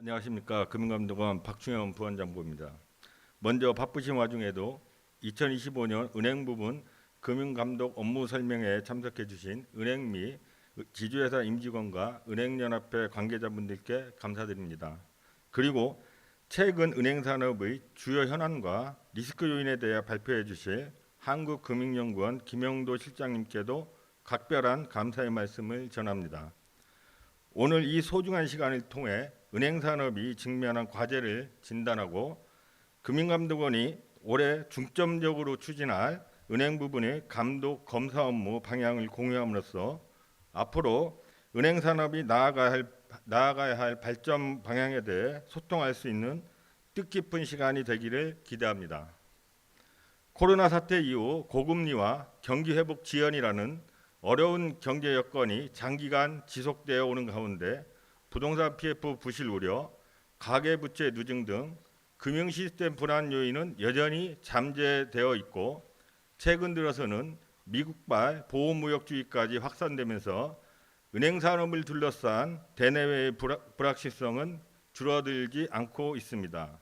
안녕하십니까. 금융감독원 박충현 부원장부입니다. 먼저 바쁘신 와중에도 2025년 은행 부분 금융감독 업무 설명회에 참석해 주신 은행 및 지주회사 임직원과 은행연합회 관계자분들께 감사드립니다. 그리고 최근 은행산업의 주요 현안과 리스크 요인에 대해 발표해 주실 한국금융연구원 김영도 실장님께도 각별한 감사의 말씀을 전합니다. 오늘 이 소중한 시간을 통해 은행산업이 직면한 과제를 진단하고 금융감독원이 올해 중점적으로 추진할 은행 부분의 감독 검사 업무 방향을 공유함으로써 앞으로 은행산업이 나아가야 할 발전 방향에 대해 소통할 수 있는 뜻깊은 시간이 되기를 기대합니다. 코로나 사태 이후 고금리와 경기 회복 지연이라는 어려운 경제 여건이 장기간 지속되어 오는 가운데 부동산 PF 부실 우려, 가계부채 누증 등 금융 시스템 불안 요인은 여전히 잠재되어 있고 최근 들어서는 미국발 보호무역주의까지 확산되면서 은행 산업을 둘러싼 대내외의 불확실성은 줄어들지 않고 있습니다.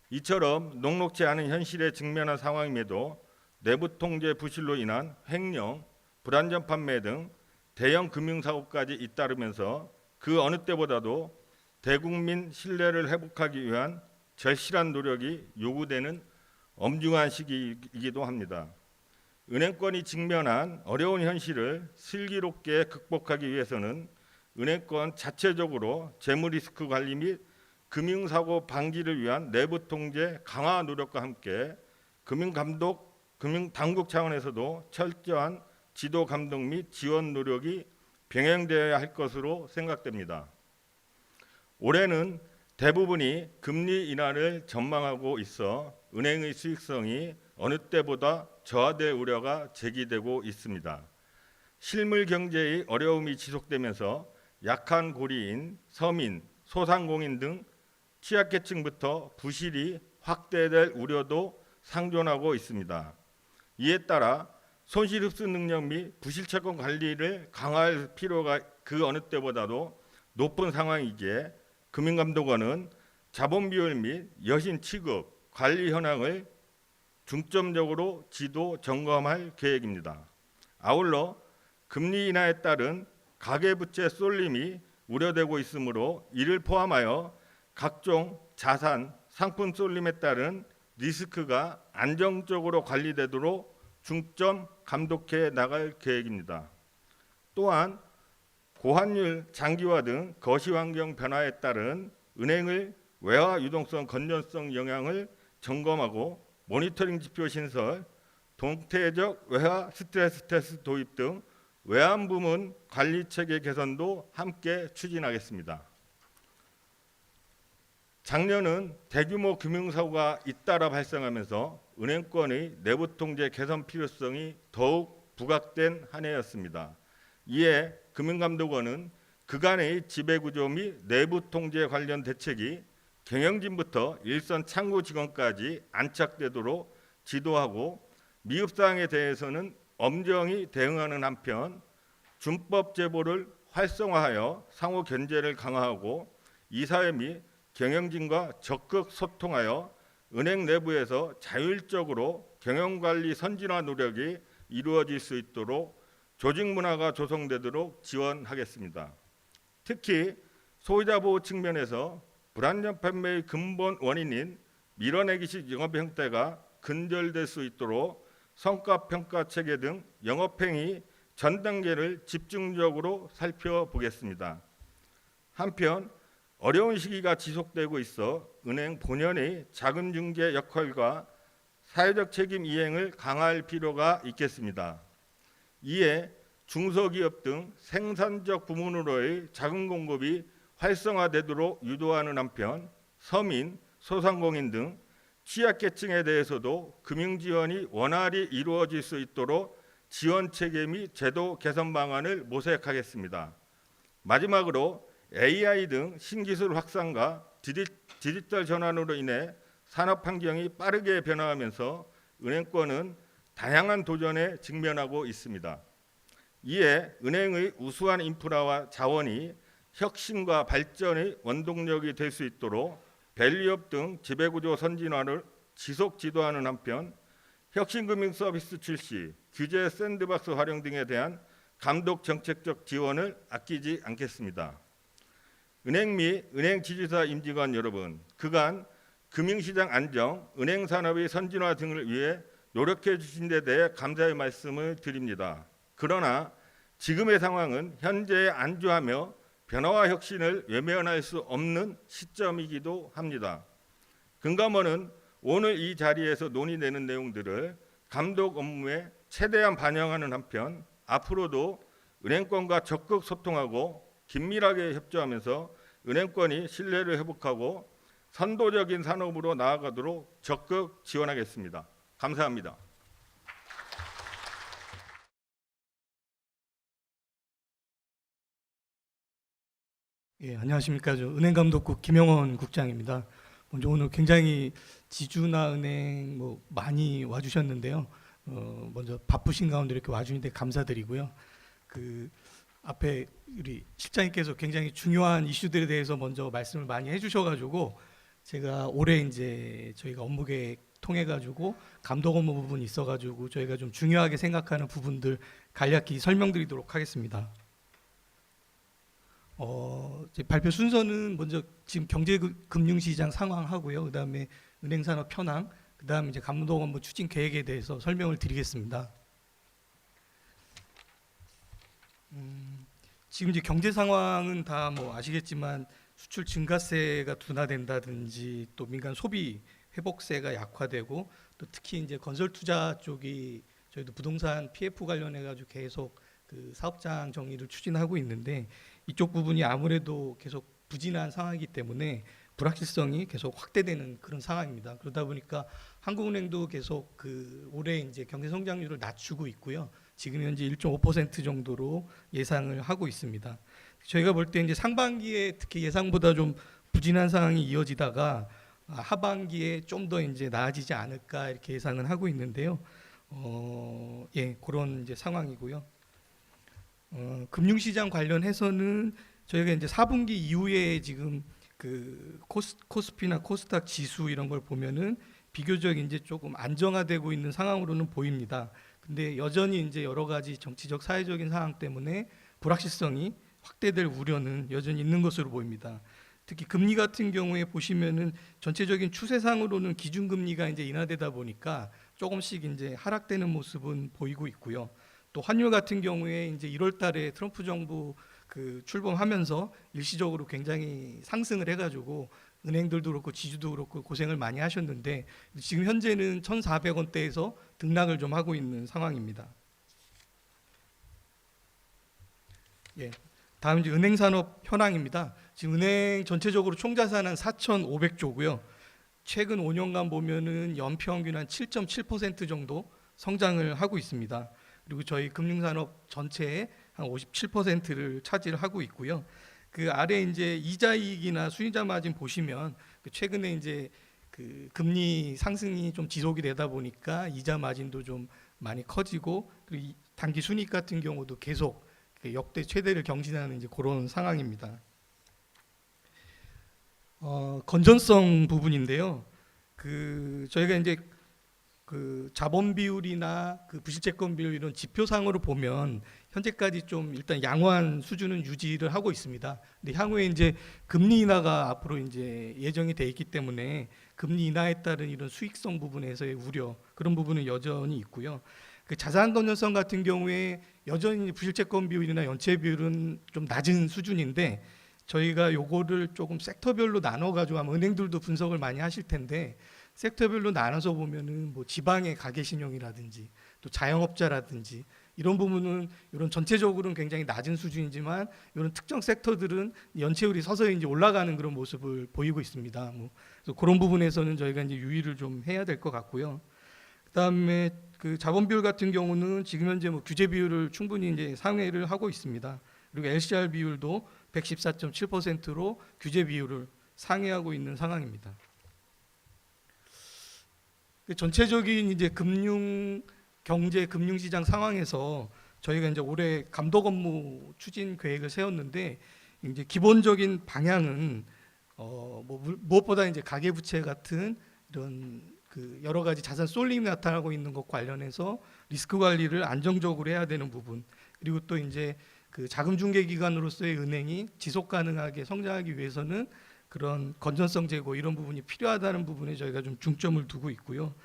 이처럼 녹록지 않은 현실에 직면한 상황임에도 내부 통제 부실로 인한 횡령, 불안전 판매 등 대형 금융사고까지 잇따르면서 그 어느 때보다도 대국민 신뢰를 회복하기 위한 절실한 노력이 요구되는 엄중한 시기이기도 합니다. 은행권이 직면한 어려운 현실을 슬기롭게 극복하기 위해서는 은행권 자체적으로 재무 리스크 관리 및 금융사고 방지를 위한 내부 통제 강화 노력과 함께 금융당국 차원에서도 철저한 지도 감독 및 지원 노력이 병행되어야 할 것으로 생각됩니다. 올해는 대부분이 금리 인하를 전망하고 있어 은행의 수익성이 어느 때보다 저하될 우려가 제기되고 있습니다. 실물 경제의 어려움이 지속되면서 약한 고리인 서민, 소상공인 등 취약계층부터 부실이 확대될 우려도 상존하고 있습니다. 이에 따라 손실 흡수 능력 및 부실 채권 관리를 강화할 필요가 그 어느 때보다도 높은 상황이기에 금융감독원은 자본 비율 및 여신 취급, 관리 현황을 중점적으로 지도 점검할 계획입니다. 아울러 금리 인하에 따른 가계부채 쏠림이 우려되고 있으므로 이를 포함하여 각종 자산, 상품 쏠림에 따른 리스크가 안정적으로 관리되도록 중점 감독해 나갈 계획입니다. 또한 고환율 장기화 등 거시 환경 변화에 따른 은행의 외화 유동성 건전성 영향을 점검하고 모니터링 지표 신설, 동태적 외화 스트레스 테스트 도입 등 외환 부문 관리 체계 개선도 함께 추진하겠습니다. 작년은 대규모 금융사고가 잇따라 발생하면서 은행권의 내부 통제 개선 필요성이 더욱 부각된 한 해였습니다. 이에 금융감독원은 그간의 지배구조 및 내부 통제 관련 대책이 경영진부터 일선 창구 직원까지 안착되도록 지도하고 미흡사항에 대해서는 엄정히 대응하는 한편 준법 제보를 활성화하여 상호 견제를 강화하고 이사회 및 경영진과 적극 소통하여 은행 내부에서 자율적으로 경영관리 선진화 노력이 이루어질 수 있도록 조직 문화가 조성되도록 지원하겠습니다. 특히 소유자 보호 측면에서 불안전 판매의 근본 원인인 밀어내기식 영업 형태가 근절될 수 있도록 성과평가 체계 등 영업행위 전 단계를 집중적으로 살펴보겠습니다. 한편 어려운 시기가 지속되고 있어 은행 본연의 자금 중개 역할과 사회적 책임 이행을 강화할 필요가 있겠습니다. 이에 중소기업 등 생산적 부문으로의 자금 공급이 활성화되도록 유도하는 한편 서민, 소상공인 등 취약계층에 대해서도 금융지원이 원활히 이루어질 수 있도록 지원 체계 및 제도 개선 방안을 모색하겠습니다. 마지막으로 AI 등 신기술 확산과 디지털 전환으로 인해 산업 환경이 빠르게 변화하면서 은행권은 다양한 도전에 직면하고 있습니다. 이에 은행의 우수한 인프라와 자원이 혁신과 발전의 원동력이 될 수 있도록 밸류업 등 지배구조 선진화를 지속 지도하는 한편 혁신금융 서비스 출시, 규제 샌드박스 활용 등에 대한 감독 정책적 지원을 아끼지 않겠습니다. 은행 및 은행 지주사 임직원 여러분, 그간 금융시장 안정, 은행 산업의 선진화 등을 위해 노력해 주신 데 대해 감사의 말씀을 드립니다. 그러나 지금의 상황은 현재에 안주하며 변화와 혁신을 외면할 수 없는 시점이기도 합니다. 금감원은 오늘 이 자리에서 논의되는 내용들을 감독 업무에 최대한 반영하는 한편 앞으로도 은행권과 적극 소통하고 긴밀하게 협조하면서 은행권이 신뢰를 회복하고 선도적인 산업으로 나아가도록 적극 지원하겠습니다. 감사합니다. 예, 안녕하십니까. 저 은행감독국 김영원 국장입니다. 먼저 오늘 굉장히 지주나 은행 뭐 많이 와주셨는데요. 먼저 바쁘신 가운데 이렇게 와주는데 감사드리고요. 그 앞에 우리 실장님께서 굉장히 중요한 이슈들에 대해서 먼저 말씀을 많이 해주셔가지고 제가 올해 이제 저희가 업무 계획 통해 가지고 감독 업무 부분이 있어가지고 저희가 좀 중요하게 생각하는 부분들 간략히 설명드리도록 하겠습니다. 이제 발표 순서는 먼저 지금 경제금융시장 상황하고요. 그다음에 은행산업 현황, 그다음에 이제 감독 업무 추진 계획에 대해서 설명을 드리겠습니다. 지금 이제 경제 상황은 다 뭐 아시겠지만 수출 증가세가 둔화된다든지 또 민간 소비 회복세가 약화되고 또 특히 이제 건설 투자 쪽이 저희도 부동산 PF 관련해 가지고 계속 그 사업장 정리를 추진하고 있는데 이쪽 부분이 아무래도 계속 부진한 상황이기 때문에 불확실성이 계속 확대되는 그런 상황입니다. 그러다 보니까 한국은행도 계속 그 올해 이제 경제 성장률을 낮추고 있고요. 지금 현재 1.5% 정도로 예상을 하고 있습니다. 저희가 볼 때 이제 상반기에 특히 예상보다 좀 부진한 상황이 이어지다가 하반기에 좀 더 이제 나아지지 않을까 이렇게 예상은 하고 있는데요. 예, 그런 이제 상황이고요. 금융시장 관련해서는 저희가 이제 4분기 이후에 지금 그 코스피나 코스닥 지수 이런 걸 보면은 비교적 이제 조금 안정화되고 있는 상황으로는 보입니다. 근데 여전히 이제 여러 가지 정치적 사회적인 상황 때문에 불확실성이 확대될 우려는 여전히 있는 것으로 보입니다. 특히 금리 같은 경우에 보시면은 전체적인 추세상으로는 기준금리가 이제 인하되다 보니까 조금씩 이제 하락되는 모습은 보이고 있고요. 또 환율 같은 경우에 이제 1월 달에 트럼프 정부 그 출범하면서 일시적으로 굉장히 상승을 해가지고 은행들도 그렇고 지주도 그렇고 고생을 많이 하셨는데 지금 현재는 1,400원대에서 등락을 좀 하고 있는 상황입니다. 예, 다음 이제 은행산업 현황입니다. 지금 은행 전체적으로 총자산은 4,500조고요. 최근 5년간 보면은 연평균 한 7.7% 정도 성장을 하고 있습니다. 그리고 저희 금융산업 전체의 한 57%를 차지하고 있고요. 그 아래 이제 이자이익이나 수익자 마진 보시면 최근에 이제 그 금리 상승이 좀 지속이 되다 보니까 이자 마진도 좀 많이 커지고 그리고 단기 순이익 같은 경우도 계속 역대 최대를 경신하는 이제 그런 상황입니다. 건전성 부분인데요. 그 저희가 이제 그 자본 비율이나 그 부실채권 비율 이런 지표상으로 보면 현재까지 좀 일단 양호한 수준은 유지를 하고 있습니다. 근데 향후에 이제 금리 인하가 앞으로 이제 예정이 돼 있기 때문에 금리 인하에 따른 이런 수익성 부분에서의 우려 그런 부분은 여전히 있고요. 그 자산 건전성 같은 경우에 여전히 부실채권 비율이나 연체 비율은 좀 낮은 수준인데 저희가 요거를 조금 섹터별로 나눠 가지고 아마 은행들도 분석을 많이 하실 텐데 섹터별로 나눠서 보면은 뭐 지방의 가계신용이라든지 또 자영업자라든지 이런 부분은 이런 전체적으로는 굉장히 낮은 수준이지만 이런 특정 섹터들은 연체율이 서서히 이제 올라가는 그런 모습을 보이고 있습니다. 뭐 그래서 그런 부분에서는 저희가 이제 유의를 좀 해야 될 것 같고요. 그다음에 그 자본 비율 같은 경우는 지금 현재 뭐 규제 비율을 충분히 이제 상회를 하고 있습니다. 그리고 LCR 비율도 114.7%로 규제 비율을 상회하고 있는 상황입니다. 전체적인 이제 경제 금융시장 상황에서 저희가 이제 올해 감독 업무 추진 계획을 세웠는데 이제 기본적인 방향은 무엇보다 이제 가계부채 같은 이런 그 여러 가지 자산 쏠림이 나타나고 있는 것 관련해서 리스크 관리를 안정적으로 해야 되는 부분, 그리고 또 이제 그 자금 중개 기관으로서의 은행이 지속 가능하게 성장하기 위해서는 그런 건전성 제고 이런 부분이 필요하다는 부분에 저희가 좀 중점을 두고 있고요.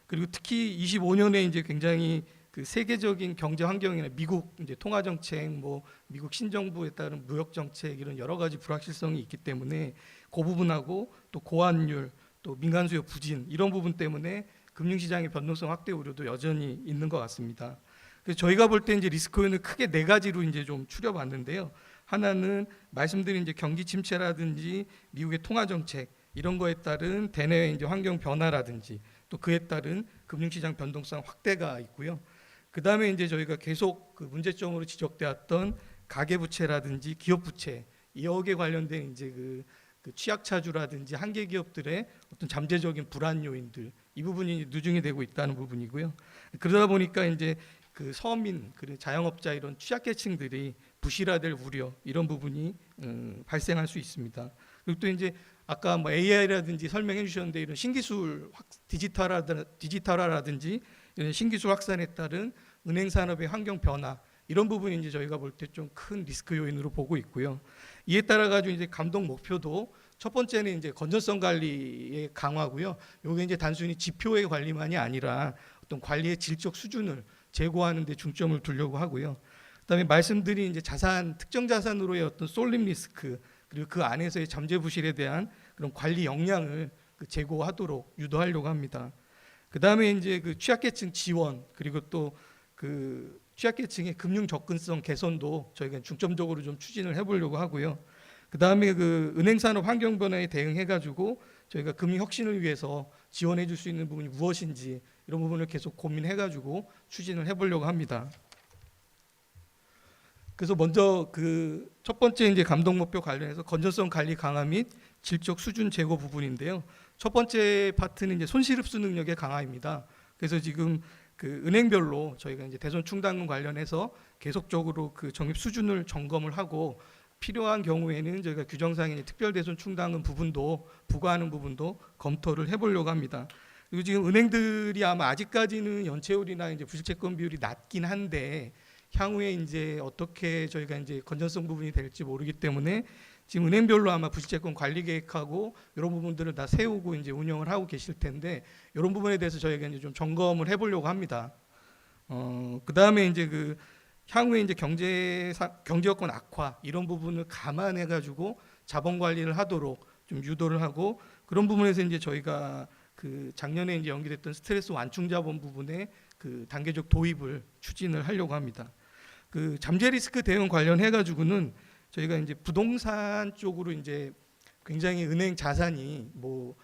그리고 특히 25년에 이제 굉장히 그 세계적인 경제 환경이나 미국 이제 통화 정책, 뭐 미국 신정부에 따른 무역 정책 이런 여러 가지 불확실성이 있기 때문에 그 부분하고 또 고환율, 또 민간 수요 부진 이런 부분 때문에 금융시장의 변동성 확대 우려도 여전히 있는 것 같습니다. 그래서 저희가 볼 때 이제 리스크 요인을 크게 네 가지로 이제 좀 추려봤는데요. 하나는 말씀드린 이제 경기 침체라든지 미국의 통화 정책 이런 거에 따른 대내외 이제 환경 변화라든지 또 그에 따른 금융시장 변동성 확대가 있고요. 그 다음에 이제 저희가 계속 그 문제점으로 지적되었던 가계부채라든지 기업부채 여기에 관련된 이제 그 취약차주라든지 한계 기업들의 어떤 잠재적인 불안 요인들 이 부분이 누중이 되고 있다는 부분이고요. 그러다 보니까 이제 그 서민 그리고 자영업자 이런 취약계층들이 부실화될 우려 이런 부분이 발생할 수 있습니다. 그리고 또 이제 아까 뭐 AI라든지 설명해 주셨는데 이런 신기술 디지털화라든지 이런 신기술 확산에 따른 은행 산업의 환경 변화 이런 부분이 이제 저희가 볼 때 좀 큰 리스크 요인으로 보고 있고요. 이에 따라 가지고 이제 감독 목표도 첫 번째는 이제 건전성 관리의 강화고요. 요게 이제 단순히 지표의 관리만이 아니라 어떤 관리의 질적 수준을 제고하는 데 중점을 두려고 하고요. 그다음에 말씀드린 이제 자산 특정 자산으로의 어떤 쏠림 리스크 그리고 그 안에서의 잠재 부실에 대한 그런 관리 역량을 제고하도록 유도하려고 합니다. 그다음에 이제 그 취약계층 지원 그리고 또 그 취약계층의 금융 접근성 개선도 저희가 중점적으로 좀 추진을 해보려고 하고요. 그다음에 그 은행 산업 환경 변화에 대응해가지고 저희가 금융 혁신을 위해서 지원해줄 수 있는 부분이 무엇인지 이런 부분을 계속 고민해가지고 추진을 해보려고 합니다. 그래서 먼저 그 첫 번째 이제 감독 목표 관련해서 건전성 관리 강화 및 질적 수준 제고 부분인데요. 첫 번째 파트는 이제 손실 흡수 능력의 강화입니다. 그래서 지금 그 은행별로 저희가 이제 대손 충당금 관련해서 계속적으로 그 적립 수준을 점검을 하고 필요한 경우에는 저희가 규정상의 특별 대손 충당금 부분도 부과하는 부분도 검토를 해보려고 합니다. 그리고 지금 은행들이 아마 아직까지는 연체율이나 이제 부실채권 비율이 낮긴 한데 향후에 이제 어떻게 저희가 이제 건전성 부분이 될지 모르기 때문에 지금 은행별로 아마 부실채권 관리 계획하고 이런 부분들을 다 세우고 이제 운영을 하고 계실 텐데 이런 부분에 대해서 저희가 이제 좀 점검을 해보려고 합니다. 그 다음에 이제 그 향후에 이제 경제 여건 악화 이런 부분을 감안해 가지고 자본 관리를 하도록 좀 유도를 하고 그런 부분에서 이제 저희가 그 작년에 이제 연기됐던 스트레스 완충 자본 부분에 그 단계적 도입을 추진을 하려고 합니다. 그 잠재 리스크 대응 관련해 가지고는 저희가 이제 부동산 쪽으로 이제 굉장히 은행 자산이 뭐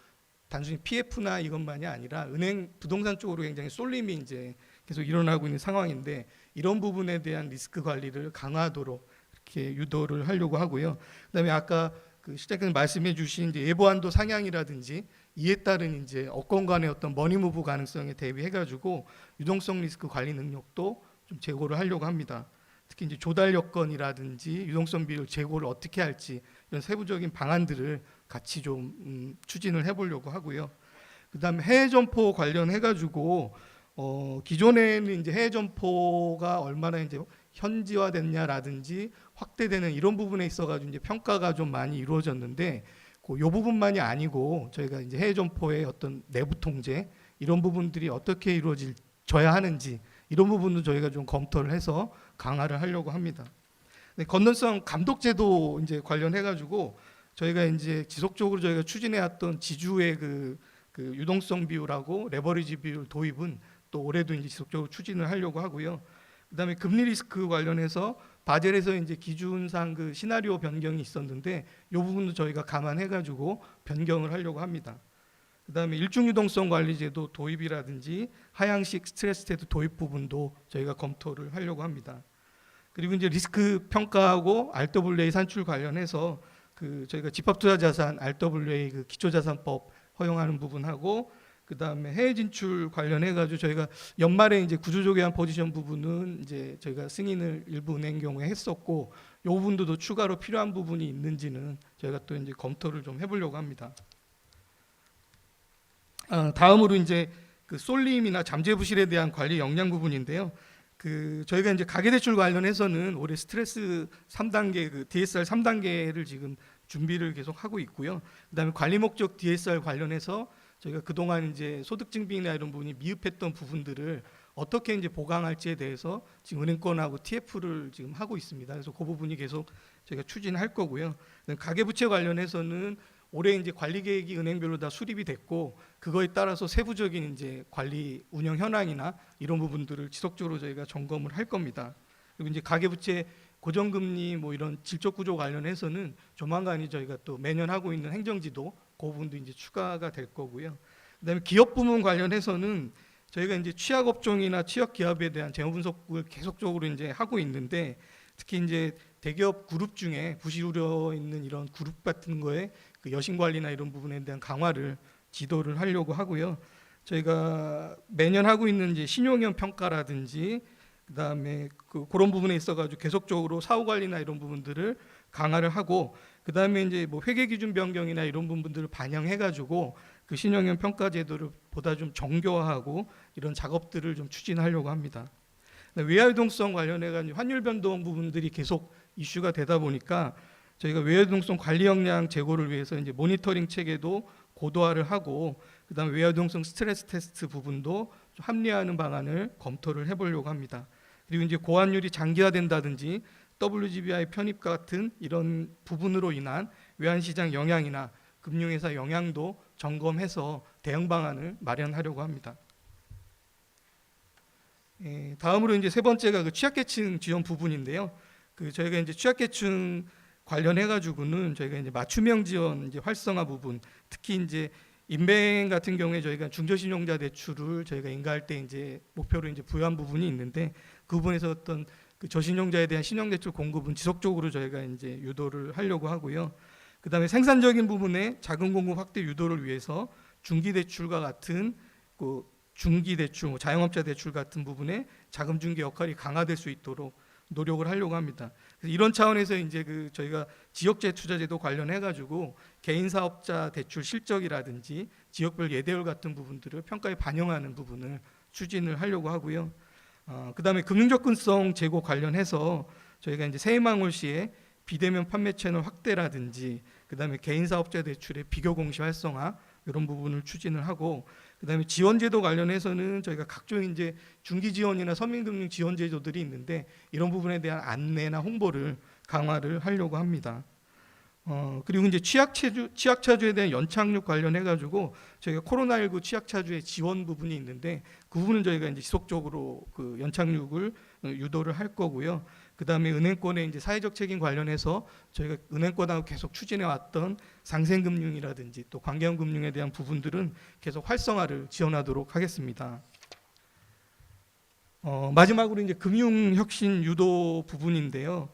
단순히 PF나 이것만이 아니라 은행 부동산 쪽으로 굉장히 쏠림이 이제 계속 일어나고 있는 상황인데 이런 부분에 대한 리스크 관리를 강화하도록 이렇게 유도를 하려고 하고요. 그다음에 아까 그 시장님 말씀해주신 이제 예보한도 상향이라든지 이에 따른 이제 업권 간의 어떤 머니무브 가능성에 대비해가지고 유동성 리스크 관리 능력도 좀 제고를 하려고 합니다. 특히 이제 조달 여건이라든지 유동성 비율 제고를 어떻게 할지 이런 세부적인 방안들을 같이 좀 추진을 해보려고 하고요. 그다음에 해외 점포 관련해가지고 기존에는 이제 해외 점포가 얼마나 이제 현지화됐냐라든지 확대되는 이런 부분에 있어가지고 이제 평가가 좀 많이 이루어졌는데 이 부분만이 아니고 저희가 이제 해외 점포의 어떤 내부 통제 이런 부분들이 어떻게 이루어져야 하는지 이런 부분도 저희가 좀 검토를 해서 강화를 하려고 합니다. 네, 건전성 감독제도 이제 관련해가지고 저희가 이제 지속적으로 저희가 추진해왔던 지주의 그 유동성 비율하고 레버리지 비율 도입은 또 올해도 이제 지속적으로 추진을 하려고 하고요. 그다음에 금리 리스크 관련해서 바젤에서 이제 기준상 그 시나리오 변경이 있었는데 이 부분도 저희가 감안해가지고 변경을 하려고 합니다. 그다음에 일중 유동성 관리제도 도입이라든지 하향식 스트레스 테스트 도입 부분도 저희가 검토를 하려고 합니다. 그리고 이제 리스크 평가하고 RWA 산출 관련해서 그 저희가 집합투자자산 RWA 그 기초자산법 허용하는 부분하고 그다음에 해외 진출 관련해 가지고 저희가 연말에 이제 구조조개한 포지션 부분은 이제 저희가 승인을 일부 은행 경우에 했었고, 이 부분도 추가로 필요한 부분이 있는지는 저희가 또 이제 검토를 좀 해보려고 합니다. 다음으로 이제 그 쏠림이나 잠재 부실에 대한 관리 역량 부분인데요. 그 저희가 이제 가계대출 관련해서는 올해 스트레스 3단계 그 DSR 3단계를 지금 준비를 계속 하고 있고요. 그다음에 관리 목적 DSR 관련해서 저희가 그동안 이제 소득증빙이나 이런 부분이 미흡했던 부분들을 어떻게 이제 보강할지에 대해서 지금 은행권하고 TF를 지금 하고 있습니다. 그래서 그 부분이 계속 저희가 추진할 거고요. 가계부채 관련해서는 올해 이제 관리 계획이 은행별로 다 수립이 됐고, 그거에 따라서 세부적인 이제 관리 운영 현황이나 이런 부분들을 지속적으로 저희가 점검을 할 겁니다. 그리고 이제 가계부채 고정금리 뭐 이런 질적 구조 관련해서는 조만간에 저희가 또 매년 하고 있는 행정지도 그 부분도 이제 추가가 될 거고요. 그다음에 기업 부문 관련해서는 저희가 이제 취약 업종이나 취약 기업에 대한 재무 분석을 계속적으로 이제 하고 있는데, 특히 이제 대기업 그룹 중에 부실 우려 있는 이런 그룹 같은 거에 그 여신 관리나 이런 부분에 대한 강화를 지도를 하려고 하고요. 저희가 매년 하고 있는 이제 신용형 평가라든지 그다음에 그런 부분에 있어가지고 계속적으로 사후 관리나 이런 부분들을 강화를 하고, 그다음에 이제 뭐 회계 기준 변경이나 이런 부분들을 반영해가지고 그 신용형 평가 제도를 보다 좀 정교화하고 이런 작업들을 좀 추진하려고 합니다. 외화 유동성 관련해가지고 환율 변동 부분들이 계속 이슈가 되다 보니까 저희가 외화 유동성 관리 역량 제고를 위해서 이제 모니터링 체계도 고도화를 하고, 그다음에 외화 유동성 스트레스 테스트 부분도 좀 합리화하는 방안을 검토를 해보려고 합니다. 그리고 이제 고환율이 장기화된다든지 WGBI 편입 같은 이런 부분으로 인한 외환시장 영향이나 금융회사 영향도 점검해서 대응 방안을 마련하려고 합니다. 다음으로 이제 세 번째가 그 취약계층 지원 부분인데요. 그 저희가 이제 취약계층 관련해 가지고는 저희가 이제 맞춤형 지원 이제 활성화 부분, 특히 이제 인뱅 같은 경우에 저희가 중저신용자 대출을 저희가 인가할 때 이제 목표로 이제 부여한 부분이 있는데, 그 부분에서 어떤 그 저신용자에 대한 신용대출 공급은 지속적으로 저희가 이제 유도를 하려고 하고요. 그다음에 생산적인 부분에 자금 공급 확대 유도를 위해서 중기대출과 같은 그 중기대출, 자영업자 대출 같은 부분에 자금 중개 역할이 강화될 수 있도록 노력을 하려고 합니다. 그래서 이런 차원에서 이제 그 저희가 지역재 투자제도 관련해 가지고 개인 사업자 대출 실적이라든지 지역별 예대율 같은 부분들을 평가에 반영하는 부분을 추진을 하려고 하고요. 그다음에 금융 접근성 제고 관련해서 저희가 이제 새해망월 시에 비대면 판매 채널 확대라든지 그다음에 개인 사업자 대출의 비교 공시 활성화 이런 부분을 추진을 하고, 그다음에 지원 제도 관련해서는 저희가 각종 이제 중기 지원이나 서민금융 지원 제도들이 있는데 이런 부분에 대한 안내나 홍보를 강화를 하려고 합니다. 그리고 이제 취약차주에 대한 연착륙 관련해 가지고 저희가 코로나19 취약차주의 지원 부분이 있는데 그 부분은 저희가 이제 지속적으로 그 연착륙을 유도를 할 거고요. 그다음에 은행권의 이제 사회적 책임 관련해서 저희가 은행권하고 계속 추진해 왔던 상생금융이라든지 또 관계형금융에 대한 부분들은 계속 활성화를 지원하도록 하겠습니다. 마지막으로 이제 금융혁신 유도 부분인데요.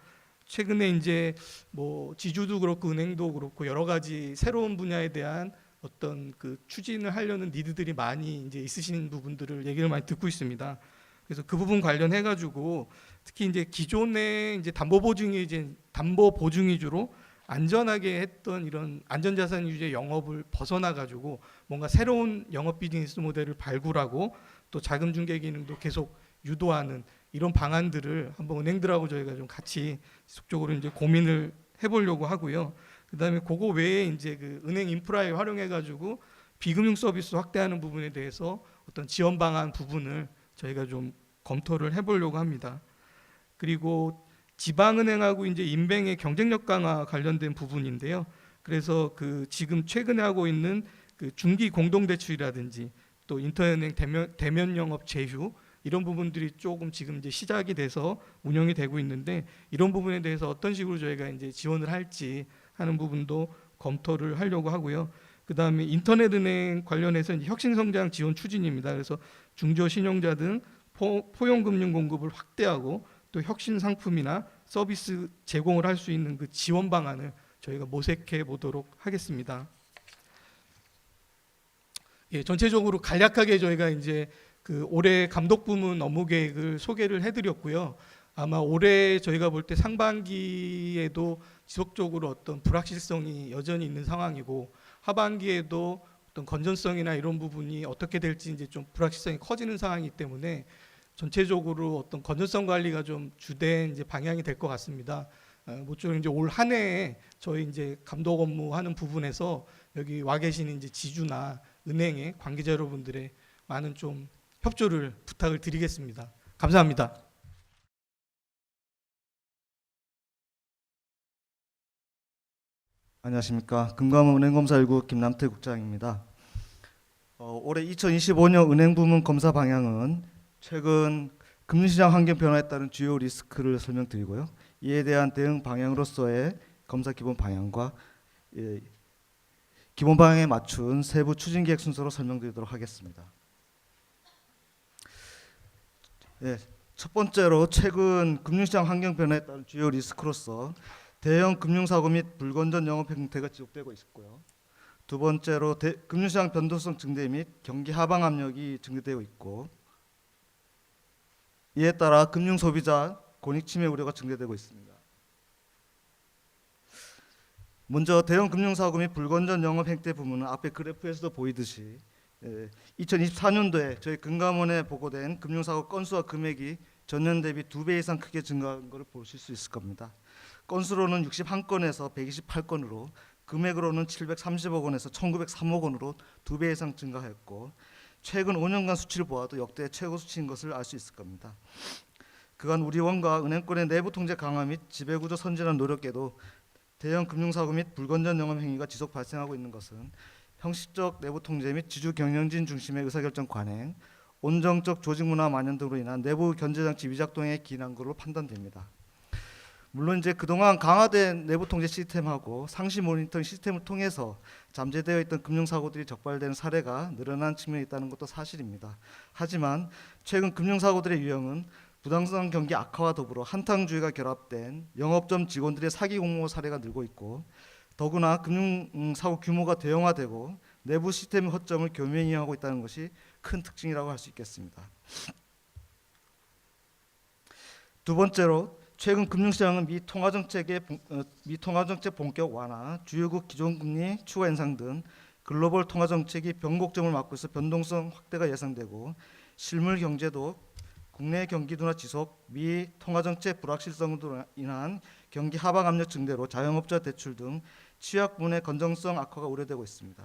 최근에 이제 뭐 지주도 그렇고 은행도 그렇고 여러 가지 새로운 분야에 대한 어떤 그 추진을 하려는 니드들이 많이 이제 있으신 부분들을 얘기를 많이 듣고 있습니다. 그래서 그 부분 관련해 가지고 특히 이제 기존에 이제 담보 보증 위주로 안전하게 했던 이런 안전자산 위주의 영업을 벗어나 가지고 뭔가 새로운 영업 비즈니스 모델을 발굴하고 또 자금 중개 기능도 계속 유도하는 이런 방안들을 한번 은행들하고 저희가 좀 같이 지속적으로 이제 고민을 해보려고 하고요. 그다음에 그거 외에 이제 그 은행 인프라에 활용해 가지고 비금융 서비스 확대하는 부분에 대해서 어떤 지원 방안 부분을 저희가 좀 검토를 해보려고 합니다. 그리고 지방은행하고 이제 인뱅의 경쟁력 강화 관련된 부분인데요. 그래서 그 지금 최근에 하고 있는 그 중기 공동대출이라든지 또 인터은행 대면 영업 제휴 이런 부분들이 조금 지금 이제 시작이 돼서 운영이 되고 있는데 이런 부분에 대해서 어떤 식으로 저희가 이제 지원을 할지 하는 부분도 검토를 하려고 하고요. 그다음에 인터넷은행 관련해서 이제 혁신성장 지원 추진입니다. 그래서 중저신용자 등 포용금융 공급을 확대하고 또 혁신 상품이나 서비스 제공을 할 수 있는 그 지원 방안을 저희가 모색해 보도록 하겠습니다. 예, 전체적으로 간략하게 저희가 이제 그 올해 감독 부문 업무 계획을 소개를 해드렸고요. 아마 올해 저희가 볼 때 상반기에도 지속적으로 어떤 불확실성이 여전히 있는 상황이고 하반기에도 어떤 건전성이나 이런 부분이 어떻게 될지 이제 좀 불확실성이 커지는 상황이기 때문에 전체적으로 어떤 건전성 관리가 좀 주된 이제 방향이 될 것 같습니다. 모쪼록 이제 올 한 해에 저희 이제 감독 업무하는 부분에서 여기 와 계신 이제 지주나 은행의 관계자 여러분들의 많은 좀 협조를 부탁을 드리겠습니다. 감사합니다. 안녕하십니까. 금감원 은행검사 1구 김남태 국장입니다. 올해 2025년 은행부문 검사 방향은 최근 금융시장 환경 변화에 따른 주요 리스크를 설명드리고요. 이에 대한 대응 방향으로서의 검사 기본 방향과 기본 방향에 맞춘 세부 추진 계획 순서로 설명드리도록 하겠습니다. 첫 번째로 최근 금융시장 환경 변화에 따른 주요 리스크로서 대형 금융사고 및 불건전 영업 행태가 지속되고 있고요. 두 번째로 금융시장 변동성 증대 및 경기 하방 압력이 증대되고 있고 이에 따라 금융소비자 권익 침해 우려가 증대되고 있습니다. 먼저 대형 금융사고 및 불건전 영업 행태 부문은 앞에 그래프에서도 보이듯이 2024년도에 저희 금감원에 보고된 금융사고 건수와 금액이 전년 대비 2배 이상 크게 증가한 것을 보실 수 있을 겁니다. 건수로는 61건에서 128건으로 금액으로는 730억 원에서 1903억 원으로 2배 이상 증가하였고 최근 5년간 수치를 보아도 역대 최고 수치인 것을 알 수 있을 겁니다. 그간 우리 원과 은행권의 내부 통제 강화 및 지배구조 선진화 노력에도 대형 금융사고 및 불건전 영업 행위가 지속 발생하고 있는 것은 형식적 내부 통제 및 지주 경영진 중심의 의사결정 관행, 온정적 조직 문화 만연 등으로 인한 내부 견제장치 위작동에 기인한 것으로 판단됩니다. 물론 이제 그동안 강화된 내부 통제 시스템하고 상시 모니터링 시스템을 통해서 잠재되어 있던 금융사고들이 적발되는 사례가 늘어난 측면이 있다는 것도 사실입니다. 하지만 최근 금융사고들의 유형은 부당성 경기 악화와 더불어 한탕주의가 결합된 영업점 직원들의 사기 공모 사례가 늘고 있고 더구나 금융사고 규모가 대형화되고 내부 시스템의 허점을 교묘히 이용하고 있다는 것이 큰 특징이라고 할 수 있겠습니다. 두 번째로 최근 금융시장은 미통화정책 본격 완화, 주요국 기존금리 추가 인상 등 글로벌 통화정책이 변곡점을 맞고 있어 변동성 확대가 예상되고 실물 경제도 국내 경기 둔화 지속, 미 통화정책 불확실성으로 인한 경기 하방 압력 증대로 자영업자 대출 등 취약분의 건전성 악화가 우려되고 있습니다.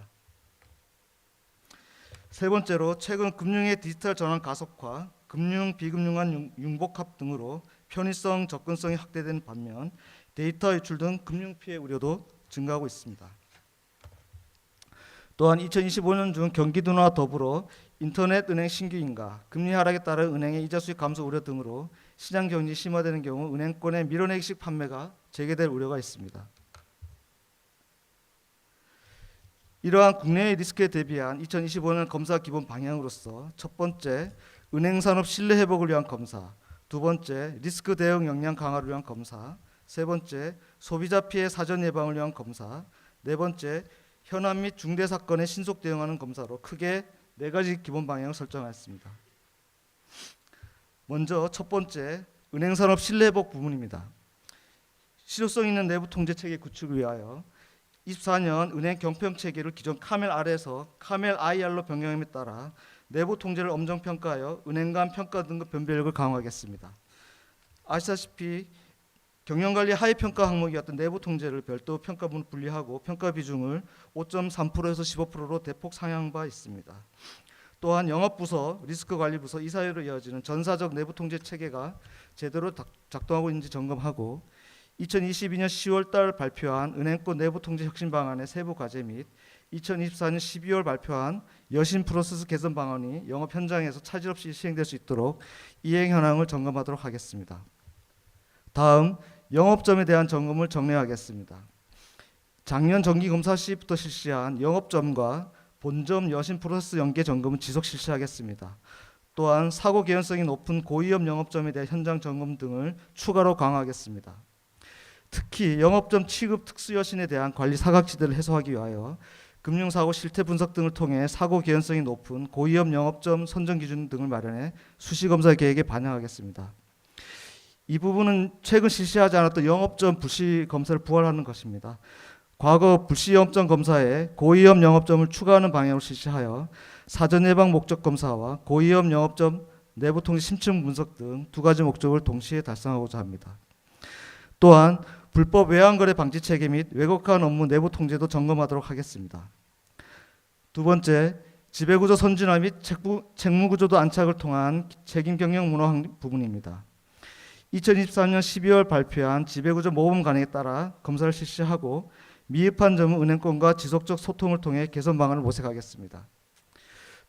세 번째로 최근 금융의 디지털 전환 가속화, 금융, 비금융 간 융복합 등으로 편의성, 접근성이 확대되는 반면 데이터 유출 등 금융 피해 우려도 증가하고 있습니다. 또한 2025년 중 경기 둔화와 더불어 인터넷 은행 신규 인가, 금리 하락에 따른 은행의 이자 수익 감소 우려 등으로 시장 경직이 심화되는 경우 은행권의 밀어내기식 판매가 재개될 우려가 있습니다. 이러한 국내의 리스크에 대비한 2025년 검사 기본 방향으로서 첫 번째, 은행산업 신뢰 회복을 위한 검사, 두 번째, 리스크 대응 역량 강화를 위한 검사, 세 번째, 소비자 피해 사전 예방을 위한 검사, 네 번째, 현안 및 중대 사건에 신속 대응하는 검사로 크게 네 가지 기본 방향을 설정하였습니다. 먼저 첫 번째, 은행산업 신뢰 회복 부분입니다. 실효성 있는 내부 통제 체계 구축을 위하여 24년 은행 경평 체계를 기존 카멜 R에서 카멜 IR로 변경함에 따라 내부 통제를 엄정 평가하여 은행 간 평가 등급 변별력을 강화하겠습니다. 아시다시피 경영관리 하위 평가 항목이었던 내부 통제를 별도 평가분을 분리하고 평가 비중을 5.3%에서 15%로 대폭 상향한 바 있습니다. 또한 영업부서, 리스크관리부서 이 사이로 이어지는 전사적 내부 통제 체계가 제대로 작동하고 있는지 점검하고 2022년 10월 달 발표한 은행권 내부 통제 혁신 방안의 세부 과제 및 2024년 12월 발표한 여신 프로세스 개선 방안이 영업 현장에서 차질 없이 시행될 수 있도록 이행 현황을 점검하도록 하겠습니다. 다음, 영업점에 대한 점검을 정리하겠습니다. 작년 정기검사 시부터 실시한 영업점과 본점 여신 프로세스 연계 점검은 지속 실시하겠습니다. 또한 사고 개연성이 높은 고위험 영업점에 대한 현장 점검 등을 추가로 강화하겠습니다. 특히 영업점 취급 특수 여신에 대한 관리 사각지대를 해소하기 위하여 금융사고 실태 분석 등을 통해 사고 개연성이 높은 고위험 영업점 선정 기준 등을 마련해 수시검사 계획에 반영하겠습니다. 이 부분은 최근 실시하지 않았던 영업점 불시 검사를 부활하는 것입니다. 과거 불시 영업점 검사에 고위험 영업점을 추가하는 방향으로 실시하여 사전 예방 목적 검사와 고위험 영업점 내부 통제 심층 분석 등 두 가지 목적을 동시에 달성하고자 합니다. 또한 불법 외환거래 방지 체계 및 왜곡한 업무 내부 통제도 점검하도록 하겠습니다. 두 번째, 지배구조 선진화 및 책무구조도 안착을 통한 책임 경영 문화 부분입니다. 2024년 12월 발표한 지배구조 모범 관행에 따라 검사를 실시하고 미흡한 점은 은행권과 지속적 소통을 통해 개선 방안을 모색하겠습니다.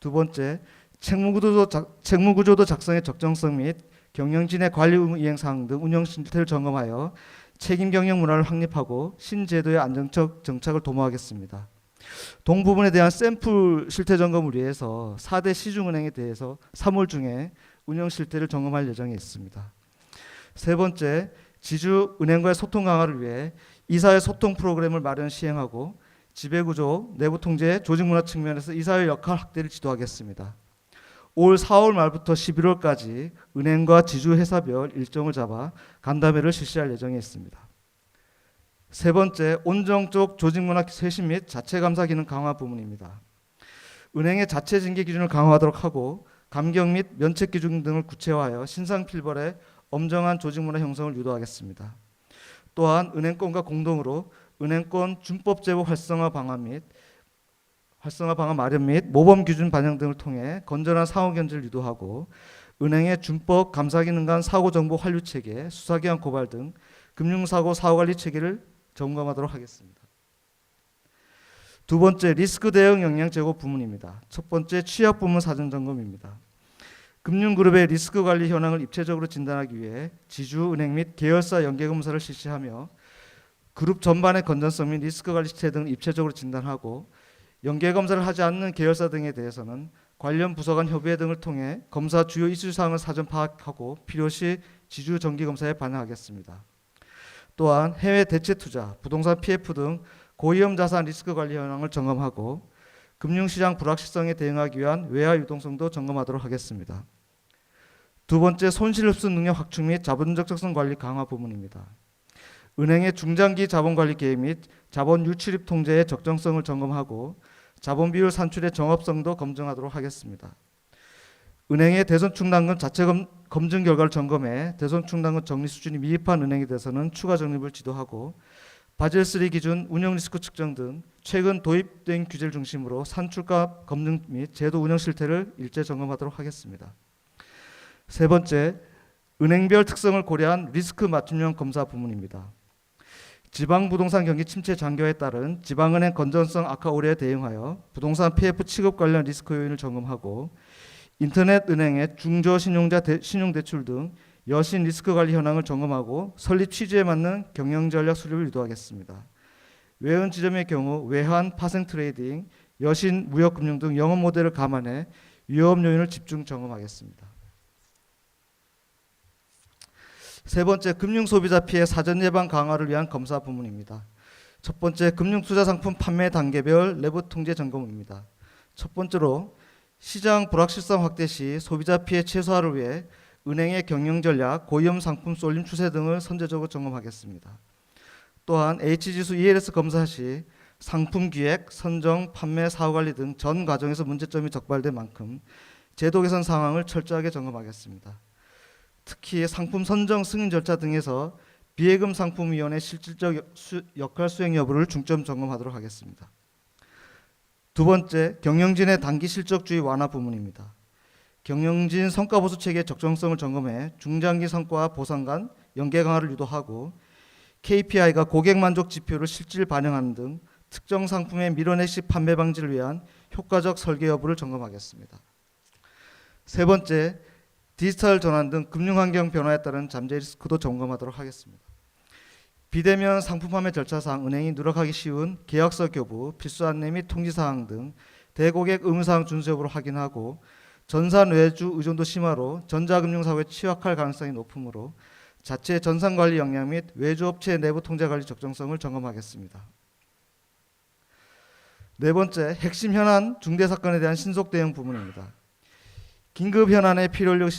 두 번째, 책무구조도 작성의 적정성 및 경영진의 관리 의무 이행 사항 등 운영 실태를 점검하여 책임 경영 문화를 확립하고 신제도의 안정적 정착을 도모하겠습니다. 동 부분에 대한 샘플 실태 점검을 위해서 4대 시중은행에 대해서 3월 중에 운영 실태를 점검할 예정에 있습니다. 세 번째, 지주 은행과의 소통 강화를 위해 이사회 소통 프로그램을 마련 시행하고 지배구조, 내부 통제, 조직 문화 측면에서 이사회 역할 확대를 지도하겠습니다. 올 4월 말부터 11월까지 은행과 지주 회사별 일정을 잡아 간담회를 실시할 예정에 있습니다. 세 번째, 온정적 조직 문화 쇄신 및 자체 감사 기능 강화 부분입니다. 은행의 자체 징계 기준을 강화하도록 하고 감경 및 면책 기준 등을 구체화하여 신상 필벌의 엄정한 조직 문화 형성을 유도하겠습니다. 또한 은행권과 공동으로 은행권 준법 제보 활성화 방안 마련 및 모범 기준 반영 등을 통해 건전한 상호 견제를 유도하고 은행의 준법 감사 기능 간 사고 정보 환류 체계, 수사기관 고발 등 금융사고 사후 관리 체계를 점검하도록 하겠습니다. 두 번째, 리스크 대응 역량 제고 부문입니다. 첫 번째, 취약 부문 사전 점검입니다. 금융그룹의 리스크 관리 현황을 입체적으로 진단하기 위해 지주, 은행 및 계열사 연계 검사를 실시하며 그룹 전반의 건전성 및 리스크 관리 실태 등을 입체적으로 진단하고 연계 검사를 하지 않는 계열사 등에 대해서는 관련 부서 간 협의회 등을 통해 검사 주요 이슈 사항을 사전 파악하고 필요시 지주 정기 검사에 반영하겠습니다. 또한 해외 대체 투자, 부동산 PF 등 고위험 자산 리스크 관리 현황을 점검하고 금융시장 불확실성에 대응하기 위한 외화 유동성도 점검하도록 하겠습니다. 두 번째, 손실 흡수 능력 확충 및 자본 적정성 관리 강화 부문입니다. 은행의 중장기 자본 관리 계획 및 자본 유출입 통제의 적정성을 점검하고 자본 비율 산출의 정합성도 검증하도록 하겠습니다. 은행의 대손충당금 자체 검증 결과를 점검해 대손충당금 정리 수준이 미흡한 은행에 대해서는 추가 적립을 지도하고 바젤3 기준 운영 리스크 측정 등 최근 도입된 규제를 중심으로 산출가 검증 및 제도 운영 실태를 일제 점검하도록 하겠습니다. 세 번째, 은행별 특성을 고려한 리스크 맞춤형 검사 부문입니다. 지방 부동산 경기 침체 장기화에 따른 지방은행 건전성 악화 우려에 대응하여 부동산 PF 취급 관련 리스크 요인을 점검하고 인터넷 은행의 중저 신용자 신용대출 등 여신 리스크 관리 현황을 점검하고 설립 취지에 맞는 경영 전략 수립을 유도하겠습니다. 외연 지점의 경우 외환, 파생 트레이딩, 여신 무역금융 등 영업 모델을 감안해 위험 요인을 집중 점검하겠습니다. 세 번째, 금융소비자 피해 사전 예방 강화를 위한 검사 부문입니다. 첫 번째, 금융투자상품 판매 단계별 내부 통제 점검입니다. 첫 번째로 시장 불확실성 확대 시 소비자 피해 최소화를 위해 은행의 경영 전략, 고위험 상품 쏠림 추세 등을 선제적으로 점검하겠습니다. 또한 H지수 ELS 검사 시 상품 기획, 선정, 판매, 사후 관리 등 전 과정에서 문제점이 적발된 만큼 제도 개선 상황을 철저하게 점검하겠습니다. 특히 상품 선정 승인 절차 등에서 비예금 상품위원회 실질적 역할 수행 여부를 중점 점검하도록 하겠습니다. 두 번째, 경영진의 단기 실적주의 완화 부문입니다. 경영진 성과보수 체계의 적정성을 점검해 중장기 성과 보상 간 연계 강화를 유도하고 KPI가 고객 만족 지표를 실질 반영하는 등 특정 상품의 밀어내식 판매 방지를 위한 효과적 설계 여부를 점검하겠습니다. 세 번째, 디지털 전환 등 금융환경 변화에 따른 잠재 리스크도 점검하도록 하겠습니다. 비대면 상품 판매 절차상 은행이 누락하기 쉬운 계약서 교부, 필수 안내 및 통지사항 등 대고객 의무사항 준수 여부를 확인하고 전산 외주 의존도 심화로 전자금융사고에 취약할 가능성이 높으므로 자체 전산관리 역량 및 외주업체 내부 통제관리 적정성을 점검하겠습니다. 네 번째, 핵심 현안 중대 사건에 대한 신속 대응 부문입니다. 긴급 현안에 필요력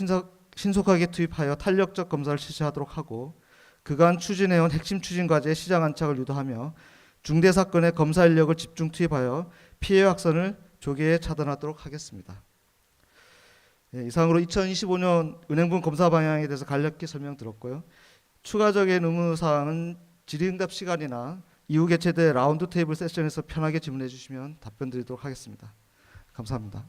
신속하게 투입하여 탄력적 검사를 실시하도록 하고 그간 추진해온 핵심 추진 과제의 시장 안착을 유도하며 중대 사건에 검사 인력을 집중 투입하여 피해 확산을 조기에 차단하도록 하겠습니다. 예, 이상으로 2025년 은행부문 검사 방향에 대해서 간략히 설명드렸고요. 추가적인 의무사항은 질의응답 시간이나 이후 개최될 라운드 테이블 세션에서 편하게 질문해 주시면 답변 드리도록 하겠습니다. 감사합니다.